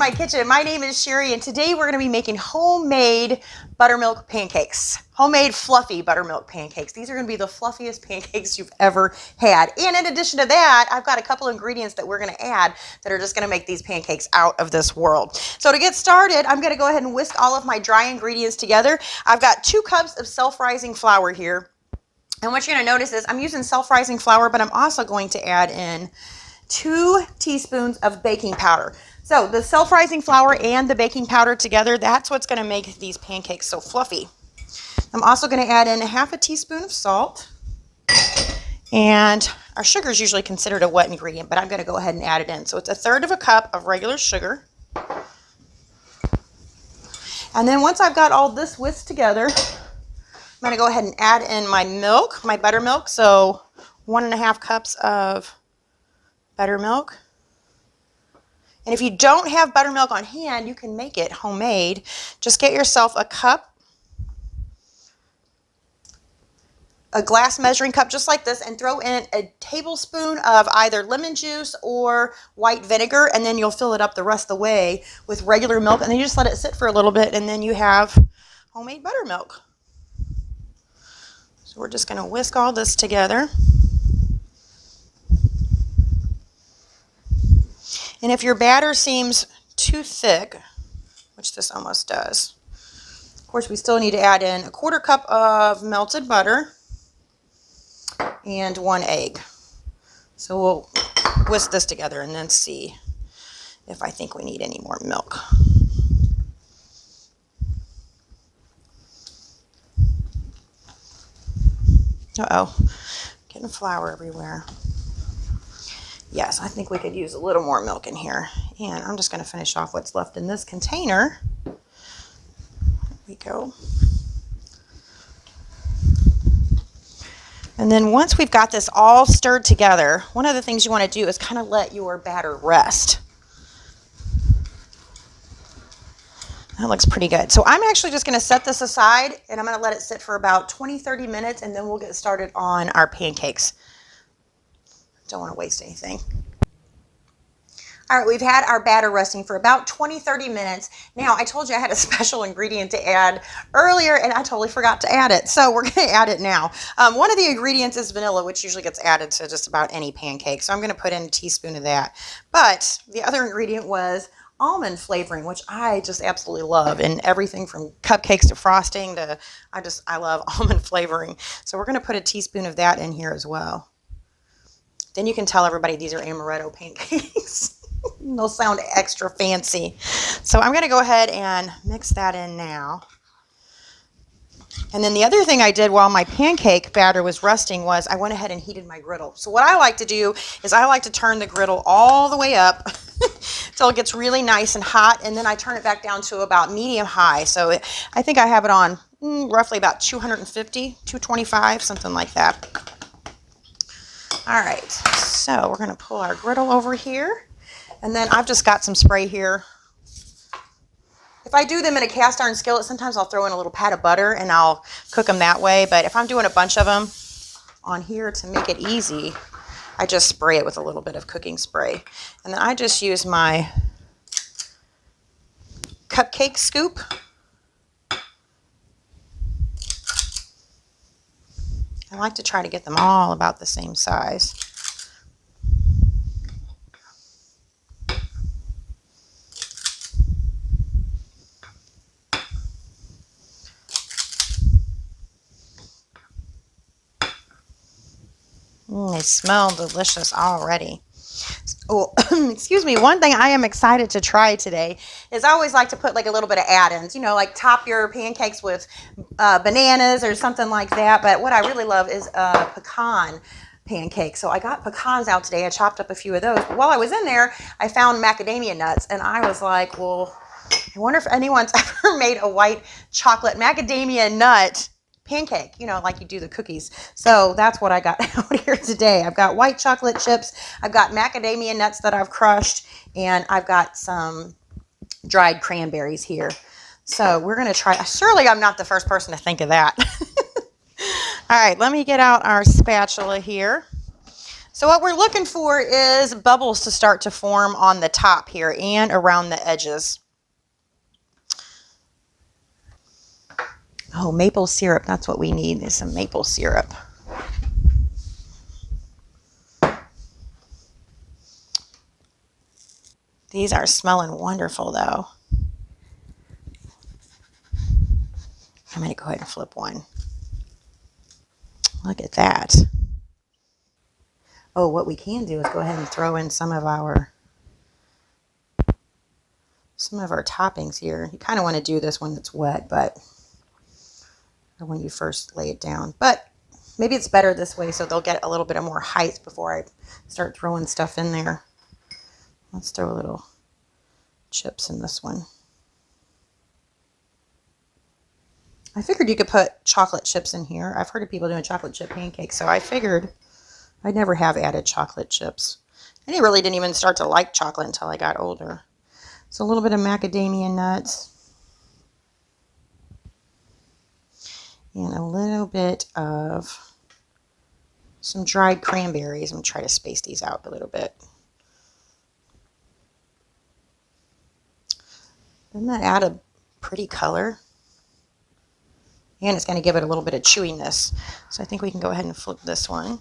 my kitchen. My name is Sherry, and today we're going to be making homemade buttermilk pancakes. Homemade fluffy buttermilk pancakes. These are going to be the fluffiest pancakes you've ever had. And in addition to that, I've got a couple ingredients that we're going to add that are just going to make these pancakes out of this world. So to get started, I'm going to go ahead and whisk all of my dry ingredients together. I've got 2 cups of self-rising flour here. And what you're going to notice is I'm using self-rising flour, but I'm also going to add in 2 teaspoons of baking powder. So the self-rising flour and the baking powder together, that's what's going to make these pancakes so fluffy. I'm also going to add in 1/2 teaspoon of salt. And our sugar is usually considered a wet ingredient, but I'm going to go ahead and add it in. So it's 1/3 cup of regular sugar. And then once I've got all this whisked together, I'm going to go ahead and add in my milk, my buttermilk. So 1.5 cups of buttermilk. And if you don't have buttermilk on hand, you can make it homemade. Just get yourself a cup, a glass measuring cup just like this, and throw in a tablespoon of either lemon juice or white vinegar, and then you'll fill it up the rest of the way with regular milk, and then you just let it sit for a little bit, and then you have homemade buttermilk. So we're just going to whisk all this together. And if your batter seems too thick, which this almost does, of course we still need to add in 1/4 cup of melted butter and 1 egg. So we'll whisk this together and then see if I think we need any more milk. Uh-oh, getting flour everywhere. Yes, I think we could use a little more milk in here. And I'm just going to finish off what's left in this container. There we go. And then once we've got this all stirred together, one of the things you want to do is kind of let your batter rest. That looks pretty good. So I'm actually just going to set this aside, and I'm going to let it sit for about 20-30 minutes, and then we'll get started on our pancakes. Don't want to waste anything. All right, we've had our batter resting for about 20-30 minutes. Now, I told you I had a special ingredient to add earlier, and I totally forgot to add it. So we're going to add it now. One of the ingredients is vanilla, which usually gets added to just about any pancake. So I'm going to put in a teaspoon of that. But the other ingredient was almond flavoring, which I just absolutely love, and everything from cupcakes to frosting to, I love almond flavoring. So we're going to put a teaspoon of that in here as well. Then you can tell everybody these are amaretto pancakes. They'll sound extra fancy. So I'm going to go ahead and mix that in now. And then the other thing I did while my pancake batter was resting was I went ahead and heated my griddle. So what I like to do is I like to turn the griddle all the way up until it gets really nice and hot, and then I turn it back down to about medium high. So I think I have it on roughly about 250, 225, something like that. All right, so we're going to pull our griddle over here, and then I've just got some spray here. If I do them in a cast iron skillet, sometimes I'll throw in a little pat of butter and I'll cook them that way, but if I'm doing a bunch of them on here to make it easy, I just spray it with a little bit of cooking spray. And then I just use my cupcake scoop. I like to try to get them all about the same size. They smell delicious already. Oh, excuse me. One thing I am excited to try today is I always like to put like a little bit of add-ins, you know, like top your pancakes with bananas or something like that. But what I really love is pecan pancake. So I got pecans out today. I chopped up a few of those. But while I was in there, I found macadamia nuts, and I was like, well, I wonder if anyone's ever made a white chocolate macadamia nut pancake, you know, like you do the cookies. So that's what I got out here today. I've got white chocolate chips, I've got macadamia nuts that I've crushed, and I've got some dried cranberries here. So we're going to try. Surely I'm not the first person to think of that. All right, let me get out our spatula here. So what we're looking for is bubbles to start to form on the top here and around the edges. Oh, maple syrup. That's what we need, is some maple syrup. These are smelling wonderful, though. I'm going to go ahead and flip one. Look at that. Oh, what we can do is go ahead and throw in some of our toppings here. You kind of want to do this when it's wet, but or when you first lay it down. But maybe it's better this way so they'll get a little bit of more height before I start throwing stuff in there. Let's throw a little chips in this one. I figured you could put chocolate chips in here. I've heard of people doing chocolate chip pancakes, so I figured I'd never have added chocolate chips. And I really didn't even start to like chocolate until I got older. So a little bit of macadamia nuts. And a little bit of some dried cranberries. I'm going to try to space these out a little bit. Doesn't that add a pretty color? And it's going to give it a little bit of chewiness. So I think we can go ahead and flip this one.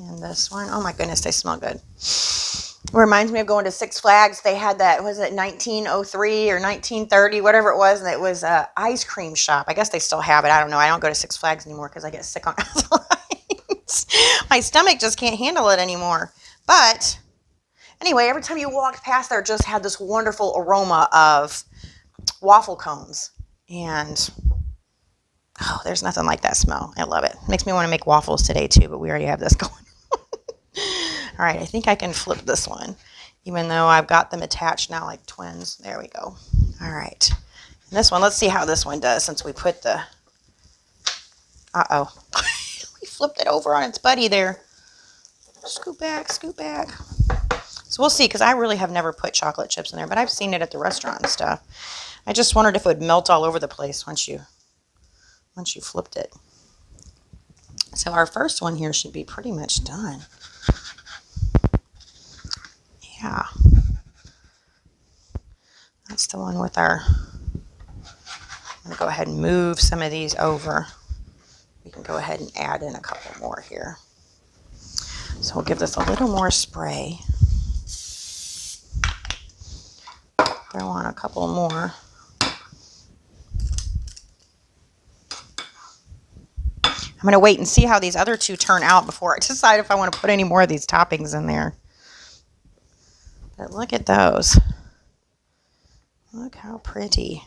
And this one. Oh my goodness, they smell good. It reminds me of going to Six Flags. They had that, was it 1903 or 1930, whatever it was, and it was an ice cream shop. I guess they still have it. I don't know. I don't go to Six Flags anymore because I get sick on ice. My stomach just can't handle it anymore. But anyway, every time you walked past there, just had this wonderful aroma of waffle cones. And oh, there's nothing like that smell. I love it. Makes me want to make waffles today too, but we already have this going. All right, I think I can flip this one, even though I've got them attached now like twins. There we go. All right. And this one, let's see how this one does since we put the, uh-oh. We flipped it over on its buddy there. Scoot back, scoot back. So we'll see, because I really have never put chocolate chips in there, but I've seen it at the restaurant and stuff. I just wondered if it would melt all over the place once you flipped it. So our first one here should be pretty much done. Yeah. That's the one with our, I'm going to go ahead and move some of these over. We can go ahead and add in a couple more here. So we'll give this a little more spray. Throw on a couple more. I'm going to wait and see how these other two turn out before I decide if I want to put any more of these toppings in there. But look at those. Look how pretty.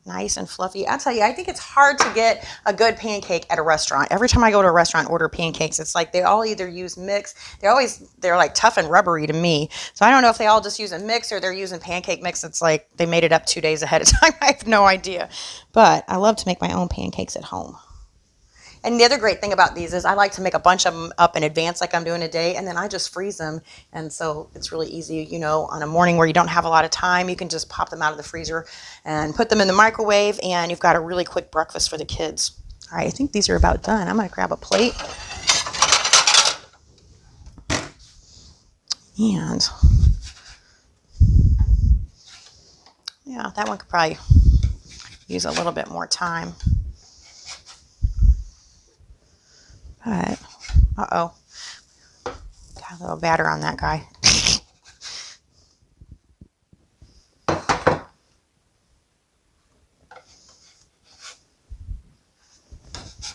Nice and fluffy. I'll tell you, I think it's hard to get a good pancake at a restaurant. Every time I go to a restaurant and order pancakes, it's like they all either use mix. They're like tough and rubbery to me. So I don't know if they all just use a mix or they're using pancake mix. It's like they made it up 2 days ahead of time. I have no idea. But I love to make my own pancakes at home. And the other great thing about these is I like to make a bunch of them up in advance like I'm doing today, and then I just freeze them. And so it's really easy, you know, on a morning where you don't have a lot of time, you can just pop them out of the freezer and put them in the microwave, and you've got a really quick breakfast for the kids. All right, I think these are about done. I'm going to grab a plate. And yeah, that one could probably use a little bit more time. But, uh-oh. Got a little batter on that guy.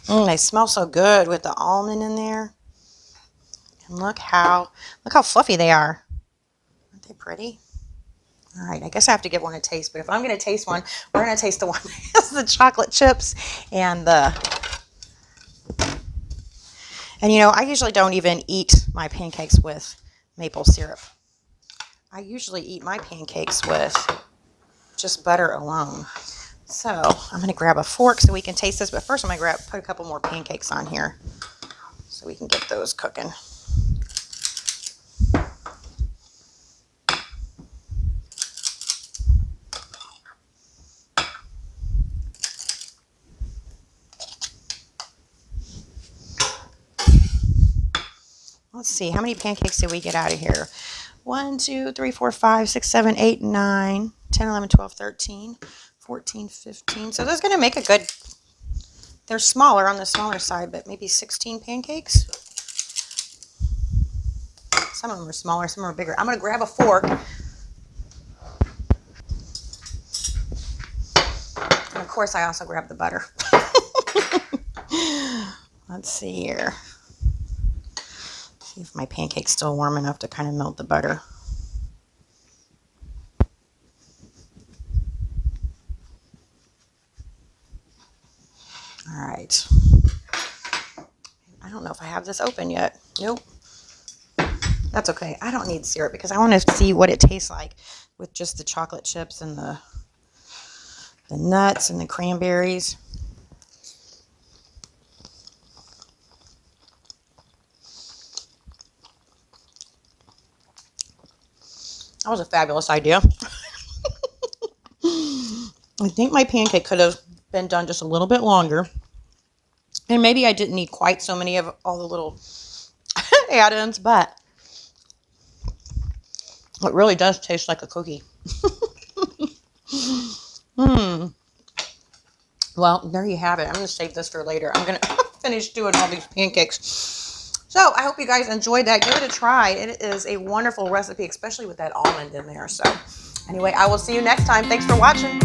They smell so good with the almond in there. And look how fluffy they are. Aren't they pretty? All right, I guess I have to give one a taste, but if I'm going to taste one, we're going to taste the one that has the chocolate chips and you know, I usually don't even eat my pancakes with maple syrup. I usually eat my pancakes with just butter alone. So I'm going to grab a fork so we can taste this, but first I'm going to put a couple more pancakes on here so we can get those cooking. let's see. How many pancakes did we get out of here? 1, 2, 3, 4, 5, 6, 7, 8, 9, 10, 11, 12, 13, 14, 15. So that's going to make a good, they're smaller on the smaller side, but maybe 16 pancakes. Some of them are smaller, some are bigger. I'm going to grab a fork. And of course, I also grab the butter. Let's see here. See if my pancake's still warm enough to kind of melt the butter. All right. I don't know if I have this open yet. Nope. That's okay. I don't need syrup because I want to see what it tastes like with just the chocolate chips and the nuts and the cranberries. That was a fabulous idea. I think my pancake could have been done just a little bit longer. And maybe I didn't need quite so many of all the little add-ins, but it really does taste like a cookie. Well, there you have it. I'm going to save this for later. I'm going to finish doing all these pancakes. So I hope you guys enjoyed that. Give it a try. It is a wonderful recipe, especially with that almond in there. So anyway, I will see you next time. Thanks for watching.